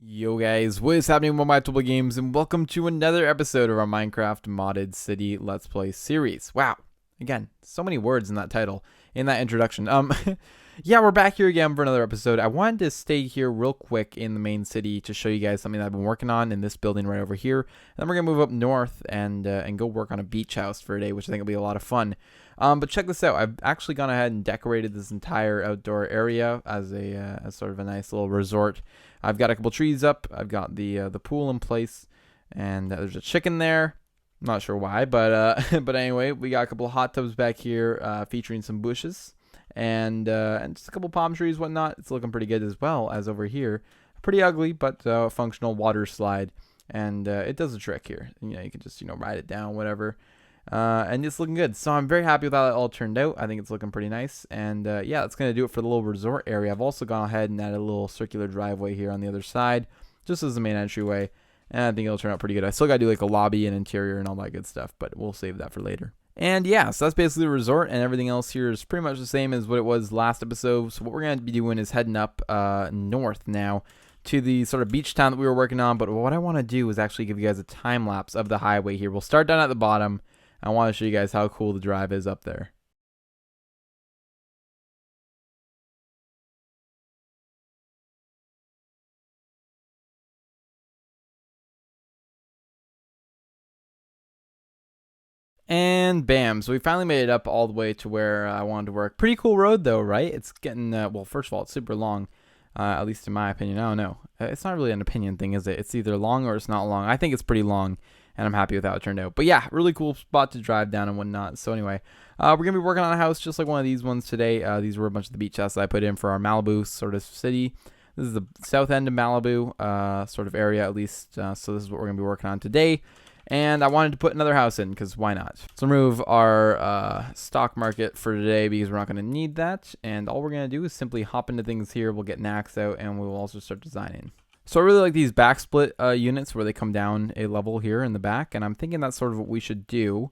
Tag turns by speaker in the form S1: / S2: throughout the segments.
S1: Yo guys, what is happening with my Multiple Games, and welcome to another episode of our Minecraft Modded City Let's Play series. Wow, again, so many words in that title, in that introduction. Yeah, we're back here again for another episode. I wanted to stay here real quick in the main city to show you guys something that I've been working on in this building right over here. And then we're gonna move up north and go work on a beach house for a day, which I think will be a lot of fun. But check this out. I've actually gone ahead and decorated this entire outdoor area as as sort of a nice little resort. I've got a couple trees up. I've got the pool in place, and there's a chicken there. I'm not sure why, but but anyway, we got a couple of hot tubs back here featuring some bushes and just a couple palm trees, whatnot. It's looking pretty good as well as over here. Pretty ugly, but functional water slide, and it does a trick here. You know, you can just ride it down, whatever. And it's looking good. So I'm very happy with how it all turned out. I think it's looking pretty nice. And yeah, that's going to do it for the little resort area. I've also gone ahead and added a little circular driveway here on the other side, just as the main entryway. And I think it'll turn out pretty good. I still got to do like a lobby and interior and all that good stuff, but we'll save that for later. And yeah, so that's basically the resort, and everything else here is pretty much the same as what it was last episode. So what we're going to be doing is heading up north now to the sort of beach town that we were working on. But what I want to do is actually give you guys a time lapse of the highway here. We'll start down at the bottom. I want to show you guys how cool the drive is up there. And bam, so we finally made it up all the way to where I wanted to work. Pretty cool road though, right? It's getting, well, first of all, it's super long, at least in my opinion. I don't know. It's not really an opinion thing, is it? It's either long or it's not long. I think it's pretty long, and I'm happy with how it turned out. But yeah, really cool spot to drive down and whatnot. So anyway, we're going to be working on a house just like one of these ones today. These were a bunch of the beach houses I put in for our Malibu sort of city. This is the south end of Malibu sort of area, at least. So this is what we're going to be working on today. And I wanted to put another house in because why not? So remove our stock market for today because we're not going to need that. And all we're going to do is simply hop into things here. We'll get an axe out and we will also start designing. So I really like these back split units where they come down a level here in the back. And I'm thinking that's sort of what we should do.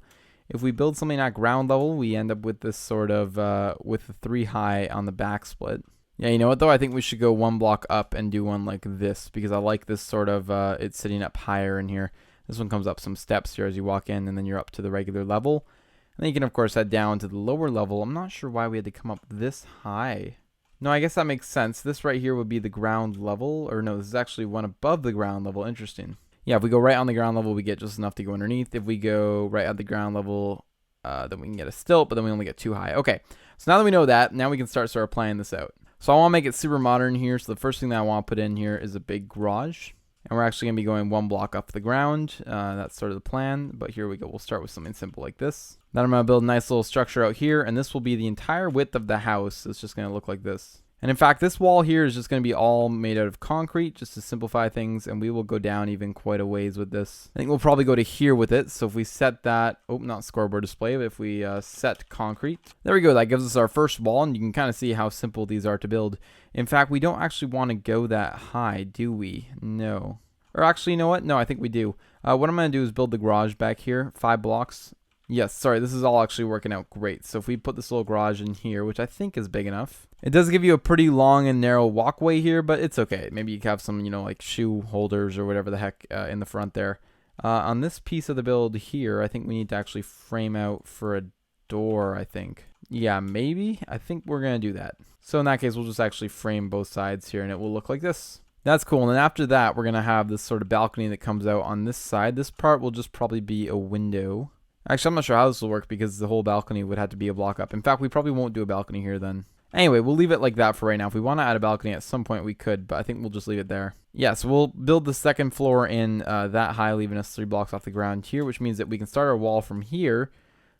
S1: If we build something at ground level, we end up with this sort of with the 3 high on the back split. Yeah, you know what though? I think we should go 1 block up and do one like this because I like this sort of, it's sitting up higher in here. This one comes up some steps here as you walk in, and then you're up to the regular level. And then you can, of course, head down to the lower level. I'm not sure why we had to come up this high. No, I guess that makes sense. This right here would be the ground level. Or no, this is actually one above the ground level. Interesting. Yeah, if we go right on the ground level, we get just enough to go underneath. If we go right at the ground level, then we can get a stilt, but then we only get 2 high. Okay, so now that we know that, now we can start planning this out. So I want to make it super modern here. So the first thing that I want to put in here is a big garage. And we're actually going to be going 1 block up the ground. That's sort of the plan. But here we go. We'll start with something simple like this. Then I'm going to build a nice little structure out here. And this will be the entire width of the house. It's just going to look like this. And in fact, this wall here is just going to be all made out of concrete just to simplify things. And we will go down even quite a ways with this. I think we'll probably go to here with it. So if we set that, oh, not scoreboard display, but if we set concrete, there we go. That gives us our first wall. And you can kind of see how simple these are to build. In fact, we don't actually want to go that high, do we? No. Or actually, you know what? No, I think we do. What I'm going to do is build the garage back here, 5 blocks. Yes, sorry, this is all actually working out great. So if we put this little garage in here, which I think is big enough. It does give you a pretty long and narrow walkway here, but it's okay. Maybe you can have some, like shoe holders or whatever the heck in the front there. On this piece of the build here, I think we need to actually frame out for a door, I think. Yeah, maybe. I think we're going to do that. So in that case, we'll just actually frame both sides here, and it will look like this. That's cool. And then after that, we're going to have this sort of balcony that comes out on this side. This part will just probably be a window. Actually, I'm not sure how this will work because the whole balcony would have to be a block up. In fact, we probably won't do a balcony here then. Anyway, we'll leave it like that for right now. If we want to add a balcony at some point, we could, but I think we'll just leave it there. Yeah, so we'll build the second floor in that high, leaving us 3 blocks off the ground here, which means that we can start our wall from here,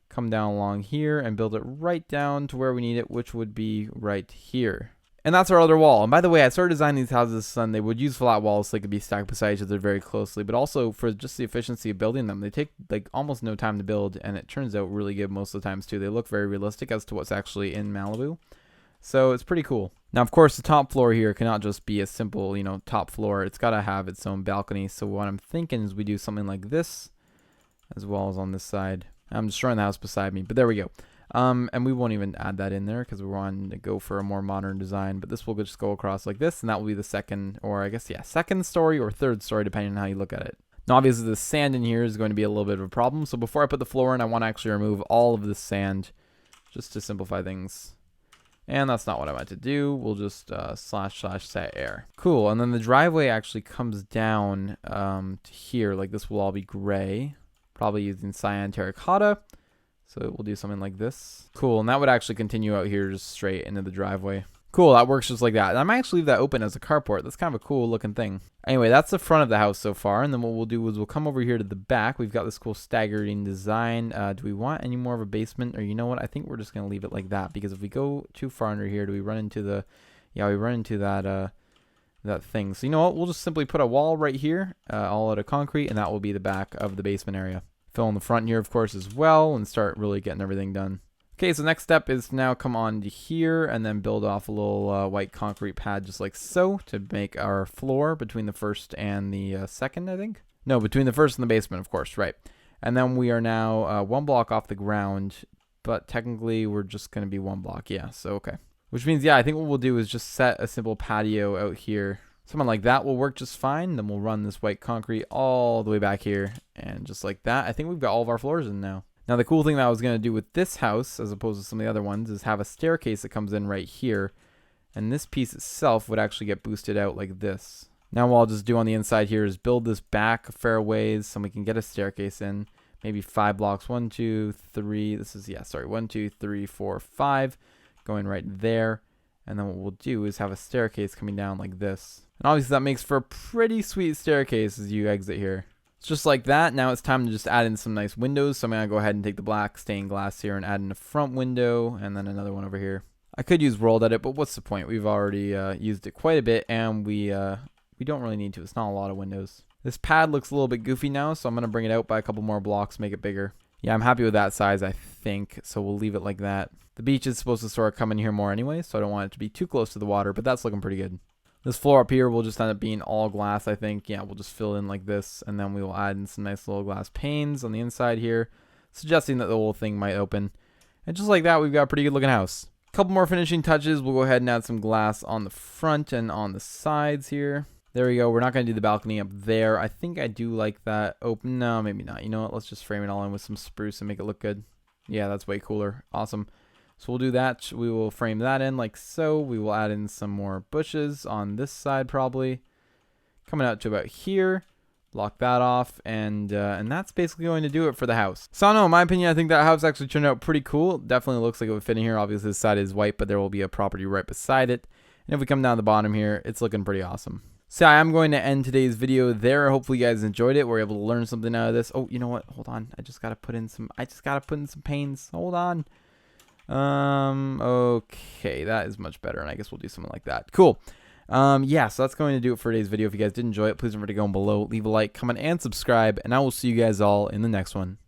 S1: come down along here, and build it right down to where we need it, which would be right here. And that's our other wall. And by the way, I started designing these houses and they would use flat walls so they could be stacked beside each other very closely, but also for just the efficiency of building them. They take like almost no time to build, and it turns out really good most of the times too. They look very realistic as to what's actually in Malibu. So it's pretty cool. Now, of course, the top floor here cannot just be a simple, top floor. It's got to have its own balcony. So what I'm thinking is we do something like this, as well as on this side. I'm destroying the house beside me, but there we go. And we won't even add that in there because we want to go for a more modern design. But this will just go across like this, and that will be the second, or I guess, yeah, second story or third story, depending on how you look at it. Now, obviously, the sand in here is going to be a little bit of a problem. So before I put the floor in, I want to actually remove all of this sand just to simplify things. And that's not what I meant to do. We'll just / set air. Cool. And then the driveway actually comes down to here. Like this will all be gray. Probably using cyan terracotta. So we'll do something like this. Cool. And that would actually continue out here just straight into the driveway. Cool. That works just like that. And I might actually leave that open as a carport. That's kind of a cool looking thing. Anyway, that's the front of the house so far. And then what we'll do is we'll come over here to the back. We've got this cool staggering design. Do we want any more of a basement? Or you know what? I think we're just going to leave it like that. Because if we go too far under here, do we run into the... Yeah, we run into that that thing. So you know what? We'll just simply put a wall right here. All out of concrete. And that will be the back of the basement area. Fill in the front here, of course, as well. And start really getting everything done. Okay, so next step is to now come on to here and then build off a little white concrete pad just like so to make our floor between the first and the second, I think. No, between the first and the basement, of course, right. And then we are now 1 block off the ground, but technically we're just going to be 1 block, yeah, so okay. Which means, yeah, I think what we'll do is just set a simple patio out here. Something like that will work just fine. Then we'll run this white concrete all the way back here. And just like that, I think we've got all of our floors in now. Now, the cool thing that I was going to do with this house, as opposed to some of the other ones, is have a staircase that comes in right here. And this piece itself would actually get boosted out like this. Now, what I'll just do on the inside here is build this back a fair ways so we can get a staircase in. Maybe 5 blocks. 1, 2, 3. This is, yeah, sorry. 1, 2, 3, 4, 5. Going right there. And then what we'll do is have a staircase coming down like this. And obviously that makes for a pretty sweet staircase as you exit here. It's just like that. Now it's time to just add in some nice windows. So I'm going to go ahead and take the black stained glass here and add in a front window and then another one over here. I could use World Edit, but what's the point? We've already used it quite a bit and we don't really need to. It's not a lot of windows. This pad looks a little bit goofy now, so I'm going to bring it out by a couple more blocks, make it bigger. Yeah, I'm happy with that size, I think, so we'll leave it like that. The beach is supposed to sort of come in here more anyway, so I don't want it to be too close to the water, but that's looking pretty good. This floor up here will just end up being all glass, I think. Yeah, we'll just fill in like this, and then we will add in some nice little glass panes on the inside here, suggesting that the whole thing might open. And just like that, we've got a pretty good looking house. A couple more finishing touches. We'll go ahead and add some glass on the front and on the sides here. There we go. We're not going to do the balcony up there. I think I do like that open. No, maybe not. You know what? Let's just frame it all in with some spruce and make it look good. Yeah, that's way cooler. Awesome. So we'll do that. We will frame that in like so. We will add in some more bushes on this side probably. Coming out to about here. Block that off. And that's basically going to do it for the house. So I don't know. In my opinion, I think that house actually turned out pretty cool. Definitely looks like it would fit in here. Obviously, this side is white, but there will be a property right beside it. And if we come down the bottom here, it's looking pretty awesome. So I'm going to end today's video there. Hopefully you guys enjoyed it. We're able to learn something out of this. Oh, you know what? Hold on. I just got to put in some panes. Hold on. Okay, that is much better. And I guess we'll do something like that. Cool. Yeah, so that's going to do it for today's video. If you guys did enjoy it, please remember to go below, leave a like, comment, and subscribe. And I will see you guys all in the next one.